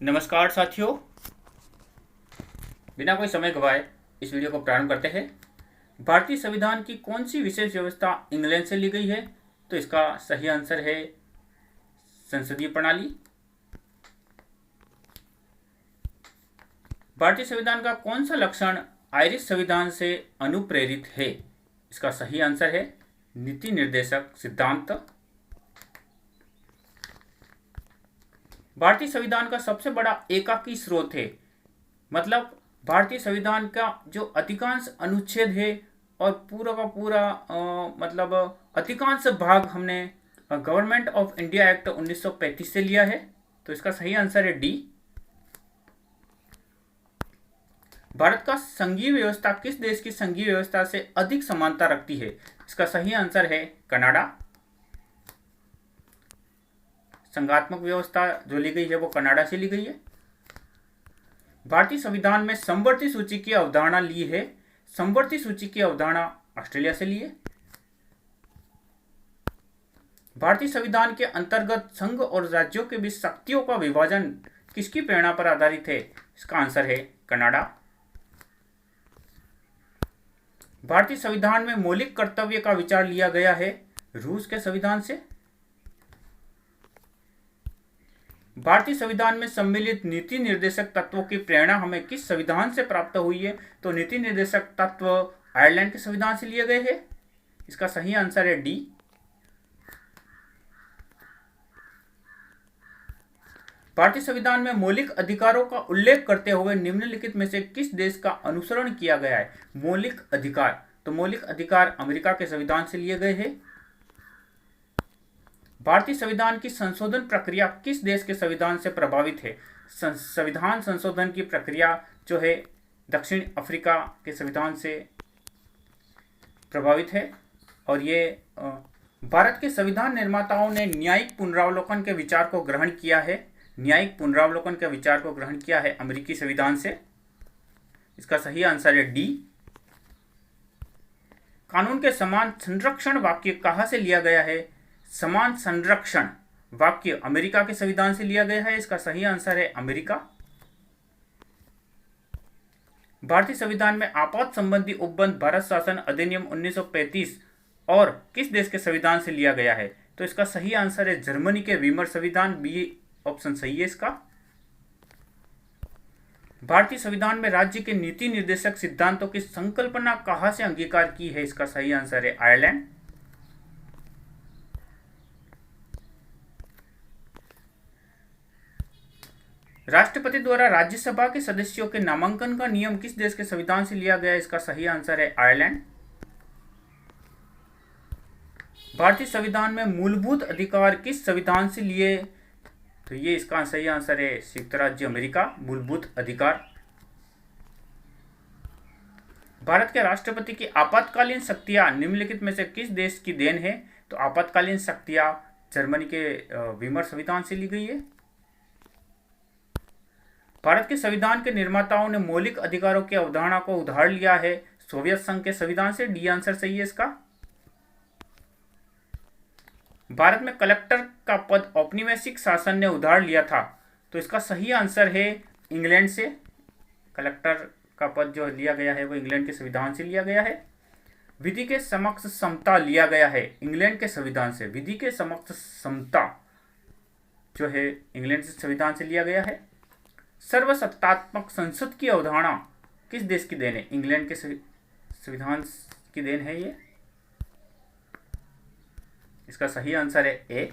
नमस्कार साथियों, बिना कोई समय गवाए इस वीडियो को प्रारंभ करते हैं। भारतीय संविधान की कौन सी विशेष व्यवस्था इंग्लैंड से ली गई है? तो इसका सही आंसर है संसदीय प्रणाली। भारतीय संविधान का कौन सा लक्षण आयरिश संविधान से अनुप्रेरित है? इसका सही आंसर है नीति निर्देशक सिद्धांत। भारतीय संविधान का सबसे बड़ा एकाकी स्रोत है, मतलब भारतीय संविधान का जो अधिकांश अनुच्छेद है और पूरा का पूरा मतलब अधिकांश भाग हमने गवर्नमेंट ऑफ इंडिया एक्ट 1935 से लिया है। तो इसका सही आंसर है डी। भारत का संघीय व्यवस्था किस देश की संघीय व्यवस्था से अधिक समानता रखती है? इसका सही आंसर है कनाडा। संघात्मक व्यवस्था जो ली गई है वो कनाडा से ली गई है। भारतीय संविधान में समवर्ती सूची की अवधारणा ली है। समवर्ती सूची की अवधारणा ऑस्ट्रेलिया से ली है। भारतीय संविधान के अंतर्गत संघ और राज्यों के बीच शक्तियों का विभाजन किसकी प्रेरणा पर आधारित है? इसका आंसर है कनाडा। भारतीय संविधान में मौलिक कर्तव्य का विचार लिया गया है रूस के संविधान से। भारतीय संविधान में सम्मिलित नीति निर्देशक तत्वों की प्रेरणा हमें किस संविधान से प्राप्त हुई है? तो नीति निर्देशक तत्व आयरलैंड के संविधान से लिए गए हैं। इसका सही आंसर है डी। भारतीय संविधान में मौलिक अधिकारों का उल्लेख करते हुए निम्नलिखित में से किस देश का अनुसरण किया गया है? मौलिक अधिकार, तो मौलिक अधिकार अमेरिका के संविधान से लिए गए हैं। भारतीय संविधान की संशोधन प्रक्रिया किस देश के संविधान से प्रभावित है? संविधान संशोधन की प्रक्रिया जो है दक्षिण अफ्रीका के संविधान से प्रभावित है। और ये भारत के संविधान निर्माताओं ने न्यायिक पुनरावलोकन के विचार को ग्रहण किया है। न्यायिक पुनरावलोकन के विचार को ग्रहण किया है अमेरिकी संविधान से। इसका सही आंसर है डी। कानून के समान संरक्षण वाक्य कहाँ से लिया गया है? समान संरक्षण वाक्य अमेरिका के संविधान से लिया गया है। इसका सही आंसर है अमेरिका। भारतीय संविधान में आपात संबंधी उपबंध भारत शासन अधिनियम 1935 और किस देश के संविधान से लिया गया है? तो इसका सही आंसर है जर्मनी के वीमर संविधान। बी ऑप्शन सही है इसका। भारतीय संविधान में राज्य के नीति निर्देशक सिद्धांतों की संकल्पना कहाँ से अंगीकार की है? इसका सही आंसर है आयरलैंड। राष्ट्रपति द्वारा राज्यसभा के सदस्यों के नामांकन का नियम किस देश के संविधान से लिया गया है? इसका सही आंसर है आयरलैंड। भारतीय संविधान में मूलभूत अधिकार किस संविधान से लिए? तो ये इसका सही आंसर है संयुक्त राज्य अमेरिका। मूलभूत अधिकार। भारत के राष्ट्रपति की आपातकालीन शक्तियां निम्नलिखित में से किस देश की देन है? तो आपातकालीन शक्तियां जर्मनी के वीमर संविधान से ली गई है। भारत के संविधान के निर्माताओं ने मौलिक अधिकारों की अवधारणा को उधार लिया है सोवियत संघ के संविधान से। डी आंसर सही है इसका। भारत में कलेक्टर का पद औपनिवेशिक शासन ने उधार लिया था। तो इसका सही आंसर है इंग्लैंड से। कलेक्टर का पद जो लिया गया है वो इंग्लैंड के संविधान से लिया गया है। विधि के समक्ष समता लिया गया है इंग्लैंड के संविधान से। विधि के समक्ष समता जो है इंग्लैंड के संविधान से लिया गया है। सर्वसत्तात्मक संसद की अवधारणा किस देश की देन है? इंग्लैंड के संविधान की देन है ये। इसका सही आंसर है ए।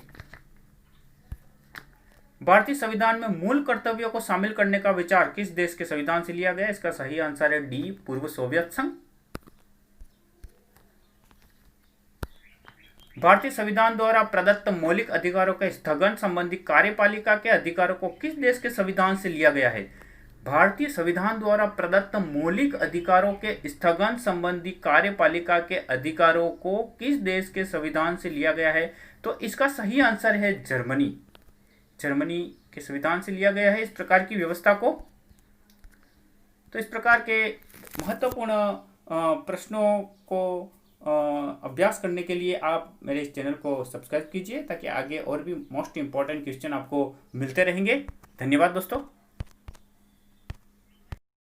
भारतीय संविधान में मूल कर्तव्यों को शामिल करने का विचार किस देश के संविधान से लिया गया? इसका सही आंसर है डी पूर्व सोवियत संघ। भारतीय संविधान द्वारा प्रदत्त मौलिक अधिकारों के स्थगन संबंधी कार्यपालिका के अधिकारों को किस देश के संविधान से लिया गया है? भारतीय संविधान द्वारा प्रदत्त मौलिक अधिकारों के स्थगन संबंधी कार्यपालिका के अधिकारों को किस देश के संविधान से लिया गया है? तो इसका सही आंसर है जर्मनी। जर्मनी के संविधान से लिया गया है इस प्रकार की व्यवस्था को। तो इस प्रकार के महत्वपूर्ण प्रश्नों को अभ्यास करने के लिए आप मेरे इस चैनल को सब्सक्राइब कीजिए ताकि आगे और भी मोस्ट इम्पॉर्टेंट क्वेश्चन आपको मिलते रहेंगे। धन्यवाद दोस्तों।